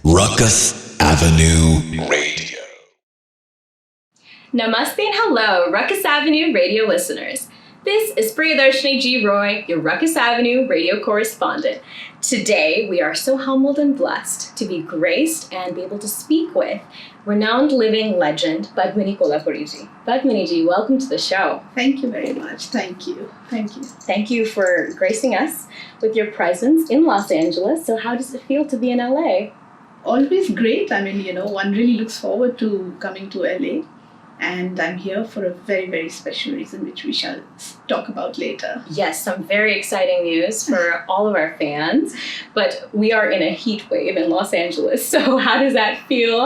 Rukus Avenue Radio. Namaste and hello, Rukus Avenue Radio listeners. This is Priyadarshini G. Roy, your Rukus Avenue radio correspondent. Today, we are so humbled and blessed to be graced and be able to speak with renowned living legend, Padmini Kolhapure Ji. Padmini Ji, welcome to the show. Thank you very much. Thank you. Thank you for gracing us with your presence in Los Angeles. So how does it feel to be in LA? Always great. One really looks forward to coming to LA. And I'm here for a very, very special reason, which we shall talk about later. Yes, some very exciting news for all of our fans. But we are in a heat wave in Los Angeles. So how does that feel?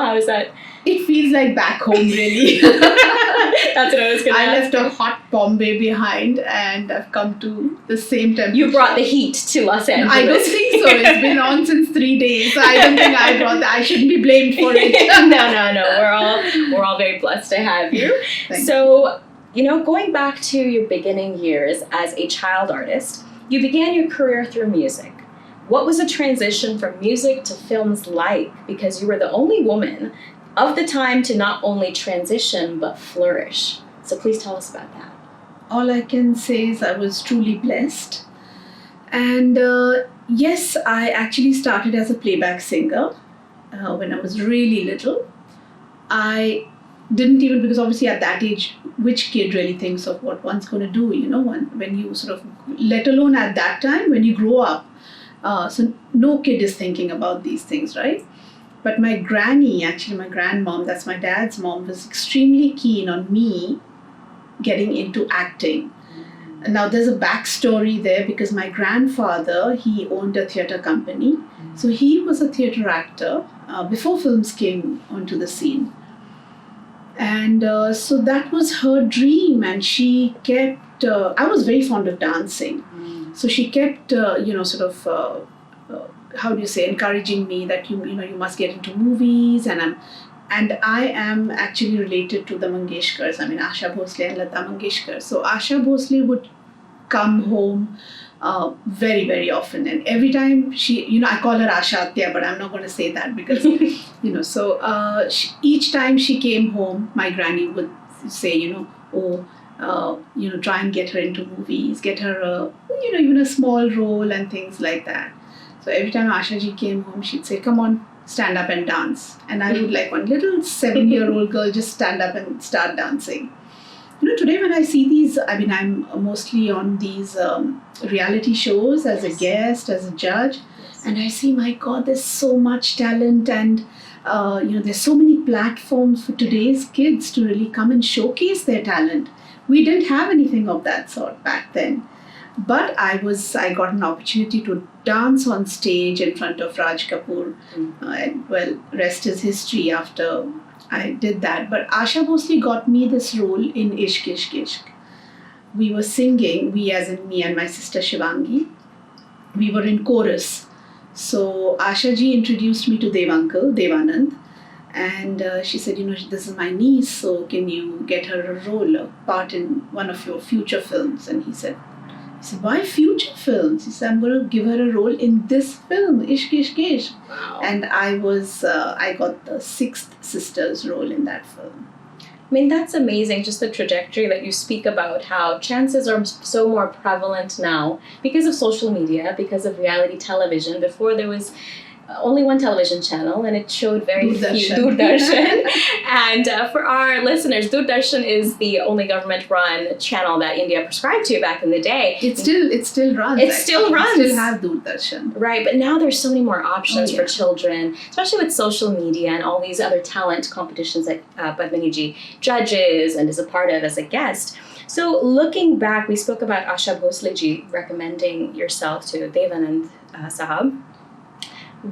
It feels like back home, really. That's what I was going to ask. I left a hot Bombay behind and I've come to the same temperature. You brought the heat to Los Angeles. I don't think so. It's been on since 3 days. So I don't think I brought that. I shouldn't be blamed for it. No. We're all very blessed to have you. So, going back to your beginning years as a child artist, you began your career through music. What was the transition from music to films like? Because you were the only woman of the time to not only transition but flourish. So please tell us about that. All I can say is I was truly blessed. And yes, I actually started as a playback singer when I was really little. I didn't even, because obviously at that age, which kid really thinks of what one's going to do, when you sort of, let alone at that time, when you grow up. So no kid is thinking about these things, right? But my granny, actually my grandmom, that's my dad's mom, was extremely keen on me getting into acting. And now there's a backstory there because my grandfather, he owned a theatre company. So he was a theatre actor before films came onto the scene. And so that was her dream, and she kept, I was very fond of dancing. So she kept, encouraging me that, you must get into movies. And I am actually related to the Mangeshkars. Asha Bhosle and Lata Mangeshkar. So Asha Bhosle would come home very, very often. And every time she, I call her Asha Atya, but I'm not going to say that because, each time she came home, my granny would say, try and get her into movies, get her, even a small role and things like that. So every time Asha ji came home, she'd say, come on, stand up and dance. And I would, like one little 7-year-old girl, just stand up and start dancing. Today when I see these, I'm mostly on these reality shows as a guest, as a judge. And I see, my God, there's so much talent and, there's so many platforms for today's kids to really come and showcase their talent. We didn't have anything of that sort back then. But I got an opportunity to dance on stage in front of Raj Kapoor. And rest is history after I did that. But Asha Bhosle got me this role in Ishq Ishq Ishq. We were singing, we as in me and my sister Shivangi, we were in chorus. So Asha ji introduced me to Devanand. And she said, this is my niece, so can you get her a part in one of your future films? And he said, why future films? He said, I'm going to give her a role in this film, Ishq Ishq Ishq. Wow. And I got the 6th sister's role in that film. That's amazing, just the trajectory that you speak about, how chances are so more prevalent now because of social media, because of reality television. Before there was only one television channel, and it showed very few Doordarshan. And for our listeners, Doordarshan is the only government-run channel that India prescribed to back in the day. It still runs. It still runs. We still have Doordarshan. Right, but now there's so many more options for children, especially with social media and all these other talent competitions that Padmini Ji judges and is a part of as a guest. So looking back, we spoke about Asha Bhosle Ji recommending yourself to Devanand Sahab.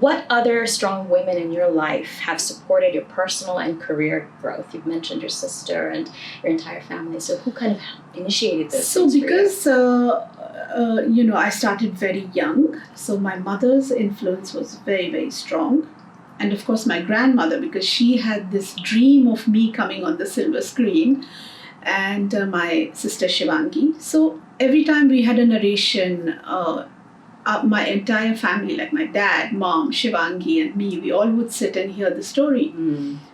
What other strong women in your life have supported your personal and career growth? You've mentioned your sister and your entire family. So who kind of initiated this? So because, I started very young. So my mother's influence was very, very strong. And of course my grandmother, because she had this dream of me coming on the silver screen. And my sister Shivangi. So every time we had a narration, my entire family, like my dad, mom, Shivangi, and me, we all would sit and hear the story.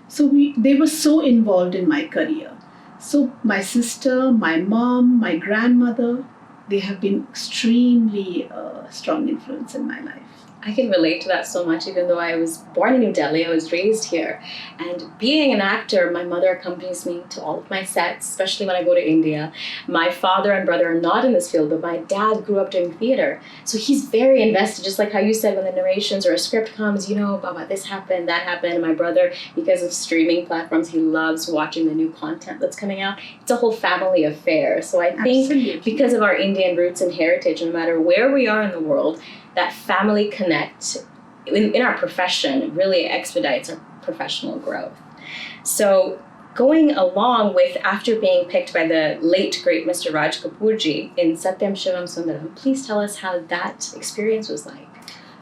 So they were so involved in my career. So my sister, my mom, my grandmother, they have been extremely strong influence in my life. I can relate to that so much, even though I was born in New Delhi, I was raised here. And being an actor, my mother accompanies me to all of my sets, especially when I go to India. My father and brother are not in this field, but my dad grew up doing theater. So he's very invested, just like how you said when the narrations or a script comes, Baba, this happened, that happened. And my brother, because of streaming platforms, he loves watching the new content that's coming out. It's a whole family affair. So I think Absolutely. because of our Indian roots and heritage, no matter where we are in the world, that family connect in our profession really expedites our professional growth. So going along with, after being picked by the late, great Mr. Raj Kapoor Ji in Satyam Shivam Sundaram, please tell us how that experience was like.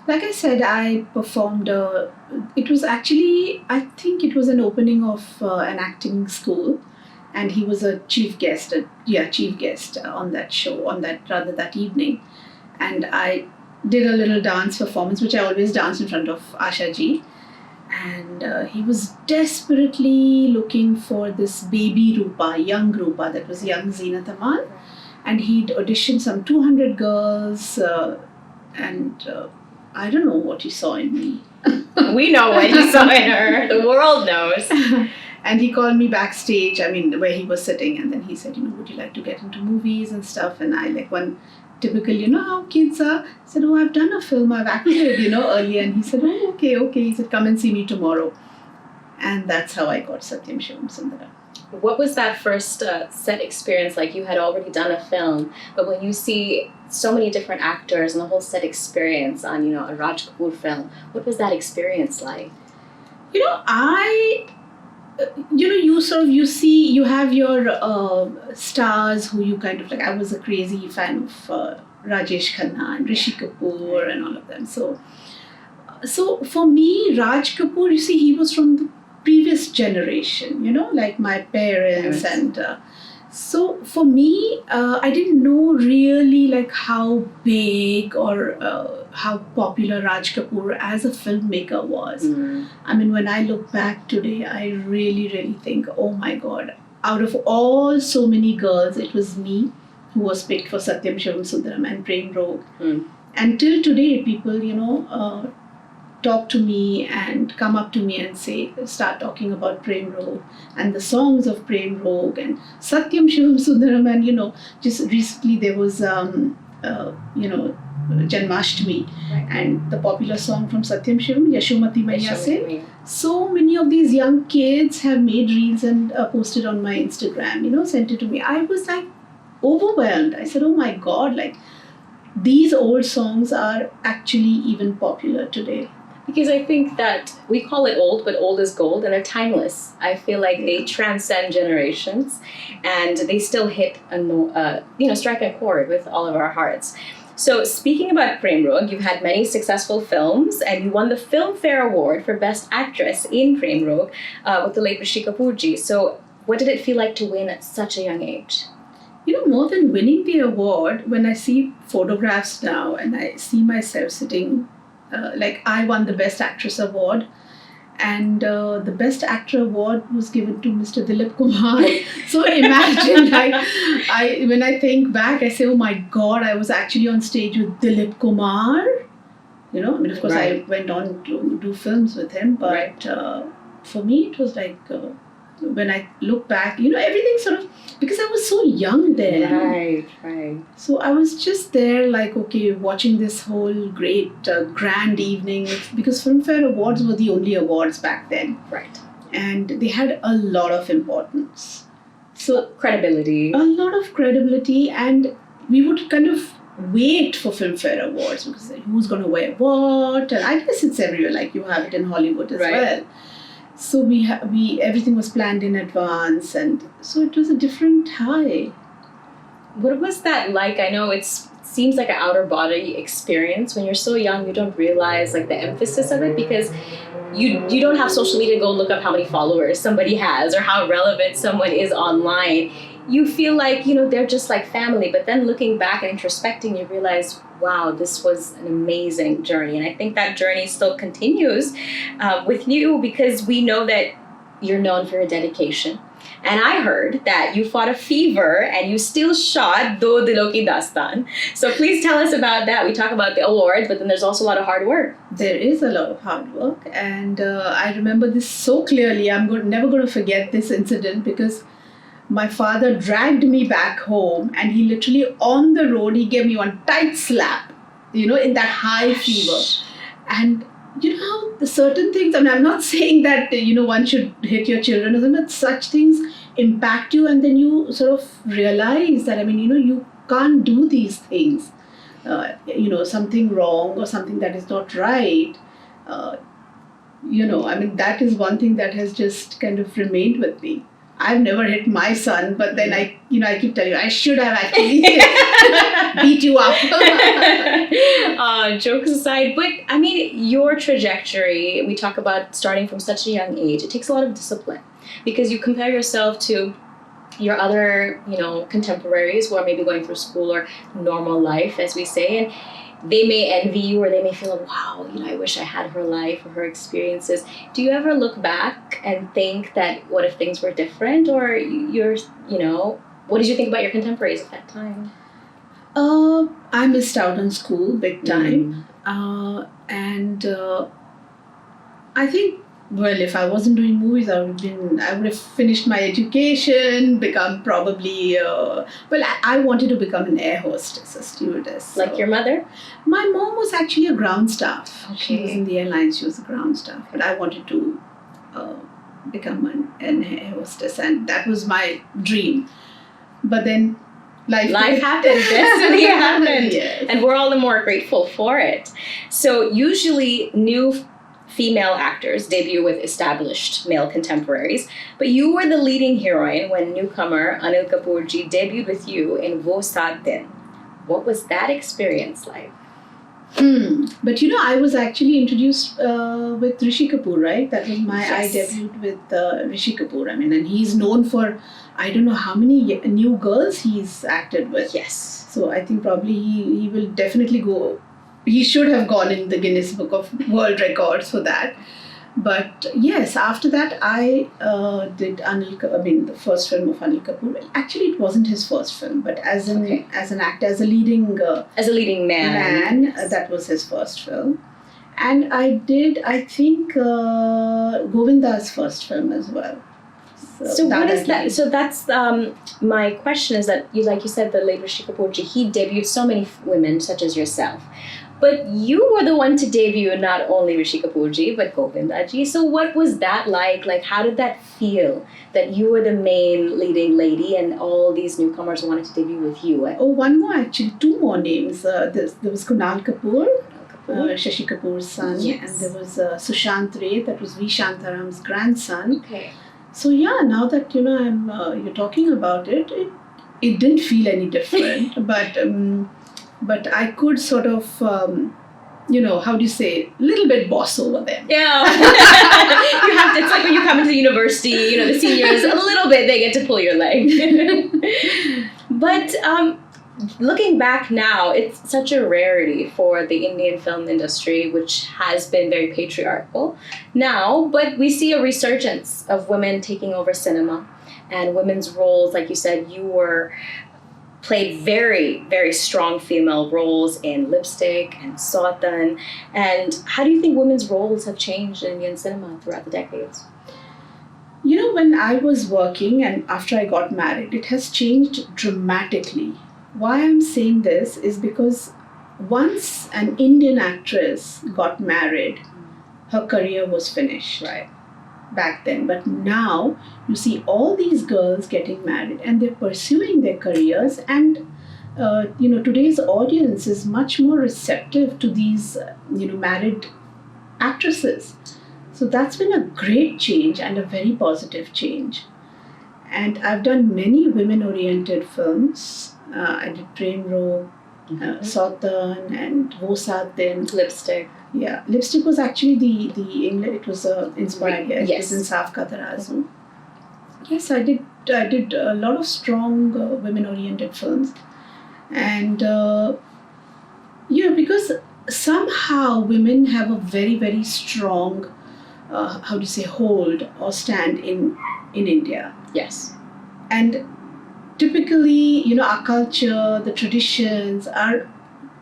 Like I said, I performed, it was actually, I think it was an opening of an acting school, and he was a chief guest on that show, that evening. And I did a little dance performance, which I always dance in front of Asha ji. And he was desperately looking for this baby Rupa, young Rupa, that was young Zeenat Aman. And he'd auditioned some 200 girls, and I don't know what he saw in me. We know what he saw in her. The world knows. And he called me backstage, where he was sitting, and then he said, would you like to get into movies and stuff? And I, like one typical, how kids are, said, oh, I've done a film, I've acted, earlier. And he said, oh, okay. He said, come and see me tomorrow. And that's how I got Satyam Shivam Sundaram. What was that first set experience like? You had already done a film, but when you see so many different actors and the whole set experience on, a Raj Kapoor film, what was that experience like? You have your stars who you kind of like. I was a crazy fan of Rajesh Khanna and Rishi Kapoor and all of them. So for me, Raj Kapoor, he was from the previous generation, like my parents. And so for me, I didn't know really like how big or how popular Raj Kapoor as a filmmaker was. When I look back today, I really, really think, oh my God, out of all so many girls, it was me who was picked for Satyam Shivam Sundaram and Prem Rogue. And till today, people, talk to me and come up to me and start talking about Prem Rogue and the songs of Prem Rogue and Satyam Shivam Sundaram. And, just recently there was, Janmashtami, Right. and the popular song from Satyam Shivam, Yashomati Maiya se. Right. So many of these young kids have made reels and posted on my Instagram, sent it to me. I was like overwhelmed. I said, oh my God, like these old songs are actually even popular today. Because I think that we call it old, but old is gold, and they're timeless. I feel like they transcend generations, and they still hit strike a chord with all of our hearts. So speaking about Prem Rogue, you've had many successful films, and you won the Filmfare Award for Best Actress in Prem Rogue with the late Rishi Kapoor Ji. So what did it feel like to win at such a young age? More than winning the award, when I see photographs now and I see myself sitting, like I won the Best Actress Award, and the Best Actor Award was given to Mr. Dilip Kumar. So imagine, when I think back, I say, oh my God, I was actually on stage with Dilip Kumar. Of course, Right. I went on to do films with him, but Right. For me, it was like, when I look back, everything sort of, because I was so young then. Right. So I was just there like, okay, watching this whole great, grand evening, because Filmfare Awards were the only awards back then. Right. And they had a lot of importance. So Credibility. a lot of credibility, and we would kind of wait for Filmfare Awards, because who's going to wear what, and I guess it's everywhere, like you have it in Hollywood as Right. well. So we everything was planned in advance, and so it was a different high. What was that like? I know it seems like an outer body experience. When you're so young, you don't realize like the emphasis of it, because you don't have social media to go look up how many followers somebody has or how relevant someone is online. You feel like, they're just like family. But then looking back and introspecting, you realize wow, this was an amazing journey. And I think that journey still continues with you, because we know that you're known for your dedication. And I heard that you fought a fever and you still shot Do Dilo Ki Dastan. So please tell us about that. We talk about the awards, but then there's also a lot of hard work. There is a lot of hard work, and I remember this so clearly. I'm never going to forget this incident, because my father dragged me back home, and he literally on the road, he gave me one tight slap, in that high fever. And you know how the certain things, I mean, I'm not saying that, one should hit your children or something, but such things impact you, and then you sort of realize that, you can't do these things. Something wrong or something that is not right. That is one thing that has just kind of remained with me. I've never hit my son, but then I keep telling you, I should have actually beat you up. Jokes aside, but I mean, your trajectory, we talk about starting from such a young age, it takes a lot of discipline, because you compare yourself to your other, contemporaries who are maybe going through school or normal life, as we say, and they may envy you, or they may feel, wow, I wish I had her life or her experiences. Do you ever look back and think that, what if things were different? Or what did you think about your contemporaries at that time? I missed out on school big time. And I think, well, if I wasn't doing movies, I would have finished my education, become probably, I wanted to become an air hostess, a stewardess. Like your mother? My mom was actually a ground staff. Okay. She was in the airlines, she was a ground staff. But I wanted to become an air hostess, and that was my dream. But then life happened, destiny happened. Yes. And we're all the more grateful for it. So usually new female actors debut with established male contemporaries, but you were the leading heroine when newcomer Anil Kapoor Ji debuted with you in Wo Saat Din. What was that experience like? But I was actually introduced with Rishi Kapoor, right? That was I debuted with Rishi Kapoor. And he's known for, I don't know how many new girls he's acted with. Yes. So I think probably he will definitely go. He should have gone in the Guinness Book of World Records for that. But yes, after that I did the first film of Anil Kapoor. Well, actually, it wasn't his first film, but as an actor, as a leading man, that was his first film. And I did, I think, Govinda's first film as well. So what is that? So that's my question, is that like you said, the late Rishi Kapoor Ji, he debuted so many women such as yourself. But you were the one to debut not only Rishi Kapoor Ji, but Govinda Ji. So what was that like? Like, how did that feel, that you were the main leading lady and all these newcomers wanted to debut with you? One more actually, two more names. There was Kunal Kapoor, Shashi Kapoor's son. Yes. And there was Sushant Ray, that was V. Shantaram's grandson. Okay. So yeah, now that you're talking about it, it didn't feel any different, but I could sort of, how do you say, a little bit boss over them. Yeah. You have to, it's like when you come into the university, the seniors, a little bit, they get to pull your leg. But looking back now, it's such a rarity for the Indian film industry, which has been very patriarchal now, but we see a resurgence of women taking over cinema and women's roles. Like you said, you played very, very strong female roles in Lipstick and Sautan. And how do you think women's roles have changed in Indian cinema throughout the decades? When I was working and after I got married, it has changed dramatically. Why I'm saying this is because once an Indian actress got married, her career was finished. Right. Back then. But now you see all these girls getting married and they're pursuing their careers, and today's audience is much more receptive to these married actresses. So that's been a great change and a very positive change. And I've done many women-oriented films. I did Prem Rog, Sautan, and Wo Saat Din. Lipstick. Yeah, Lipstick was actually the English. It was inspired. Yeah, yes. It was in Saaf Ka Tarazu. Yes, I did a lot of strong women-oriented films, and Yeah, because somehow women have a very, very strong, how do you say, hold or stand in India. Yes. And typically, our culture, the traditions are,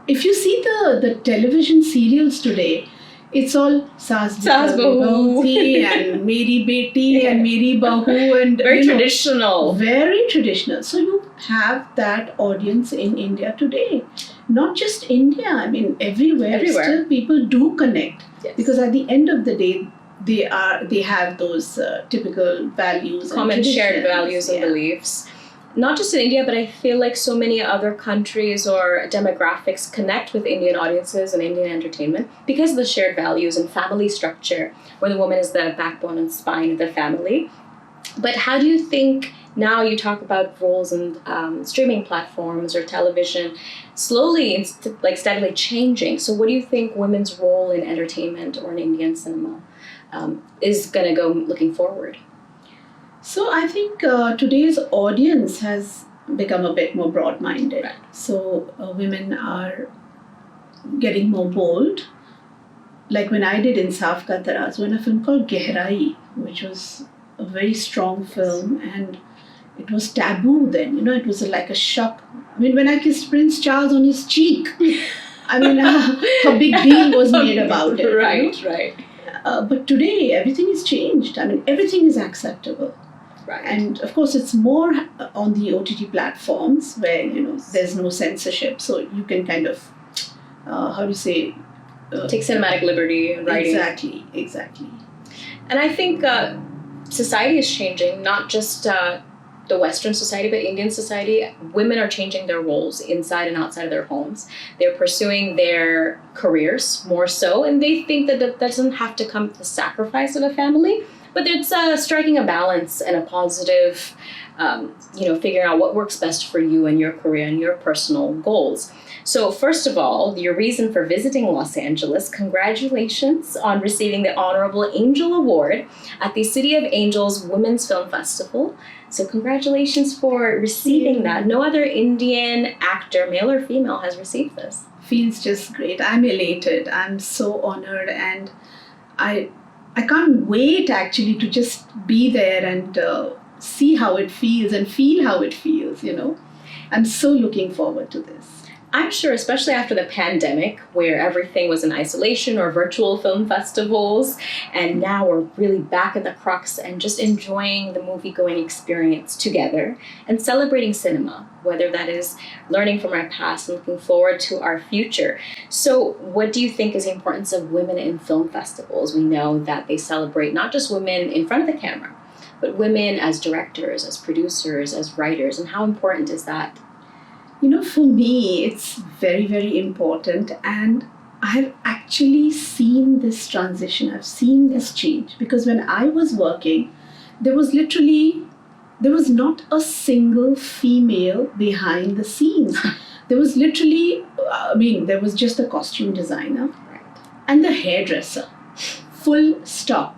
if you see the television serials today, it's all Saas Bahu and Meri Beti and Meri Bahu and very traditional. Very traditional. So you have that audience in India today. Not just India, I mean everywhere. Still people do connect. Yes. Because at the end of the day, they have those typical values, common shared values and beliefs. Not just in India, but I feel like so many other countries or demographics connect with Indian audiences and Indian entertainment because of the shared values and family structure, where the woman is the backbone and spine of the family. But how do you think, now you talk about roles in streaming platforms or television, slowly, steadily changing. So what do you think women's role in entertainment or in Indian cinema is going to go looking forward? So I think today's audience has become a bit more broad-minded. Right. So women are getting more bold. Like when I did Insaf Ka Taraz, when a film called Gehrai, which was a very strong film, and it was taboo then. It was like a shock. I mean, when I kissed Prince Charles on his cheek, I mean, a big deal was made about it. Right, right. But today, everything has changed. I mean, everything is acceptable. Right. And of course, it's more on the OTT platforms where, there's no censorship. So you can kind of, take cinematic liberty in writing. Exactly. And I think society is changing, not just the Western society, but Indian society. Women are changing their roles inside and outside of their homes. They're pursuing their careers more so, and they think that doesn't have to come at the sacrifice of a family. But it's striking a balance and a positive, figuring out what works best for you and your career and your personal goals. So first of all, your reason for visiting Los Angeles, congratulations on receiving the Honorable Angel Award at the City of Angels Women's Film Festival. So congratulations for receiving that. No other Indian actor, male or female, has received this. Feels just great. I'm elated. I'm so honored, and I can't wait actually to just be there and see how it feels and feel how it feels, I'm so looking forward to this. I'm sure, especially after the pandemic, where everything was in isolation or virtual film festivals, and now we're really back at the crux and just enjoying the movie-going experience together and celebrating cinema, whether that is learning from our past and looking forward to our future. So what do you think is the importance of women in film festivals? We know that they celebrate not just women in front of the camera, but women as directors, as producers, as writers, and how important is that? For me, it's very, very important, and I've actually seen this transition. I've seen this change, because when I was working, there was not a single female behind the scenes. There was literally, there was just the costume designer and the hairdresser, full stop.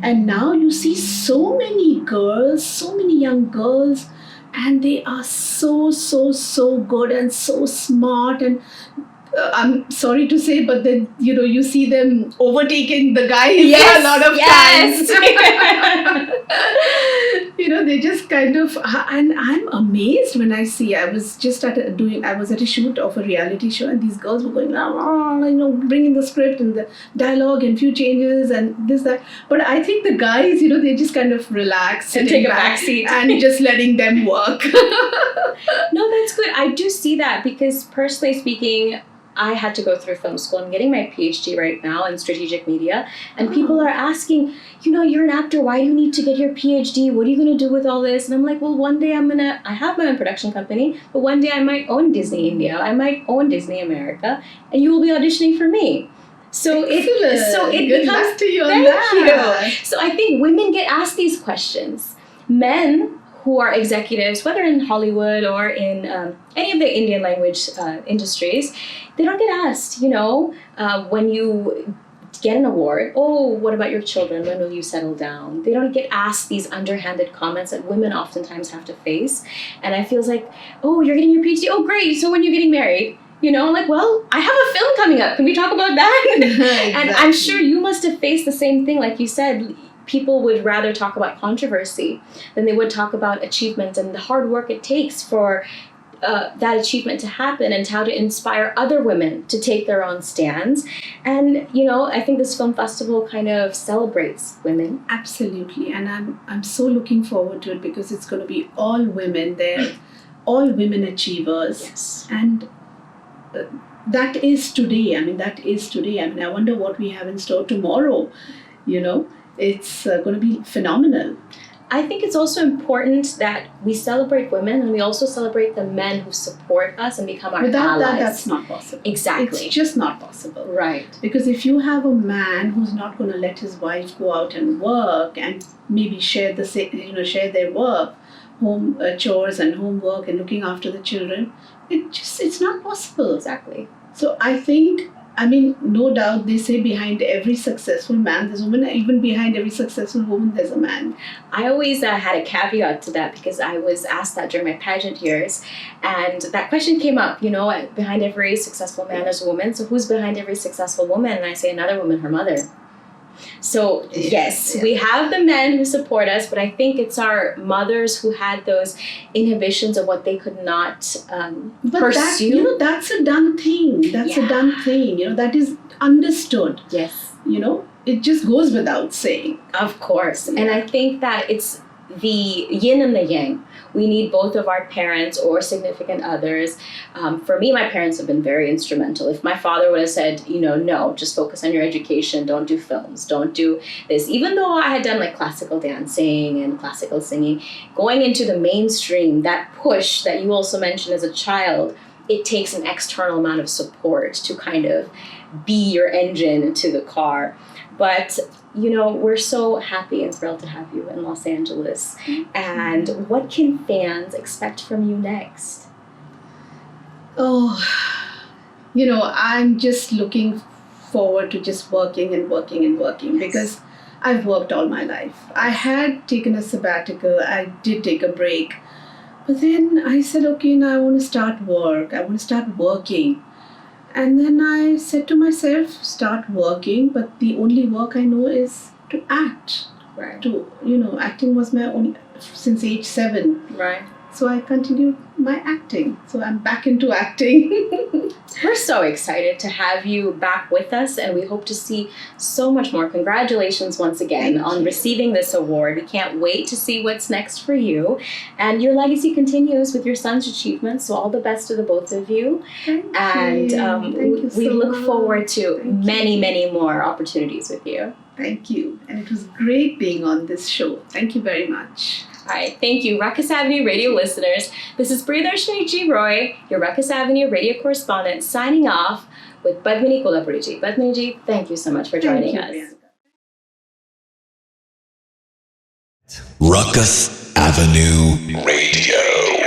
And now you see so many girls, so many young girls, and they are so good and so smart, and I'm sorry to say, but then you see them overtaking the guys a lot of times. They just kind of, and I'm amazed when I see. I was just at a shoot of a reality show, and these girls were going, bringing the script and the dialogue and few changes and this, that. But I think the guys, they just kind of relax and take a back seat and just letting them work. No, that's good. I do see that, because personally speaking, I had to go through film school. I'm getting my PhD right now in strategic media, and people are asking, you're an actor, why do you need to get your PhD? What are you going to do with all this? And I'm like, well, one day I have my own production company, but one day I might own Disney India, I might own Disney America, and you will be auditioning for me. So it good becomes, luck to you on thank that. you. So I think women get asked these questions. Men who are executives, whether in Hollywood or in any of the Indian language industries, they don't get asked, when you get an award, oh, what about your children? When will you settle down? They don't get asked these underhanded comments that women oftentimes have to face. And I feel like, oh, you're getting your PhD? Oh, great. So when are you getting married? You know, like, well, I have a film coming up. Can we talk about that? Exactly. And I'm sure you must have faced the same thing. Like you said, people would rather talk about controversy than they would talk about achievement and the hard work it takes for that achievement to happen, and how to inspire other women to take their own stands. And, you know, I think this film festival kind of celebrates women. Absolutely, and I'm so looking forward to it because it's going to be all women there, all women achievers. Yes. And that is today. I mean, I wonder what we have in store tomorrow. You know, it's going to be phenomenal. I think it's also important that we celebrate women and we also celebrate the men who support us and become our Without allies. that, that's not possible. Exactly. It's just not possible. Right. Because if you have a man who's not going to let his wife go out and work and maybe share their work, home chores and homework and looking after the children, it's not possible. Exactly. So I think, I mean, no doubt they say behind every successful man there's a woman, even behind every successful woman there's a man. I always had a caveat to that because I was asked that during my pageant years, and that question came up, you know, behind every successful man there's a woman, so who's behind every successful woman? And I say another woman, her mother. So yes, we have the men who support us, but I think it's our mothers who had those inhibitions of what they could not But pursue. that's a done thing. That's a done thing. You know, that is understood. Yes. You know, it just goes without saying. Of course. And I think that it's the yin and the yang. We need both of our parents or significant others. For me, my parents have been very instrumental. If my father would have said, you know, no, just focus on your education, don't do films, don't do this. Even though I had done like classical dancing and classical singing, going into the mainstream, that push that you also mentioned as a child, it takes an external amount of support to kind of be your engine to the car. But, you know, we're so happy and thrilled to have you in Los Angeles. And what can fans expect from you next? Oh, you know, I'm just looking forward to just working and working and working because I've worked all my life. I had taken a sabbatical. I did take a break. But then I said, okay, now I want to start work. I want to start working. And then I said to myself, start working, but the only work I know is to act. Right. Acting was my only, since age 7. Right. So I continued my acting. So I'm back into acting. We're so excited to have you back with us, and we hope to see so much more. Congratulations once again on receiving this award. We can't wait to see what's next for you. And your legacy continues with your son's achievements, so all the best to the both of you. Thank And you we so look much. forward to Thank many, you. many more opportunities with you. Thank you. And it was great being on this show. Thank you very much. All right, thank you, Rukus Avenue Radio listeners. This is Priyadarshini G. Roy, your Rukus Avenue radio correspondent, signing off with Padmini Kolhapure G. Padmini G, thank you so much for joining Thank you, us. Priyanka. Rukus Avenue Radio.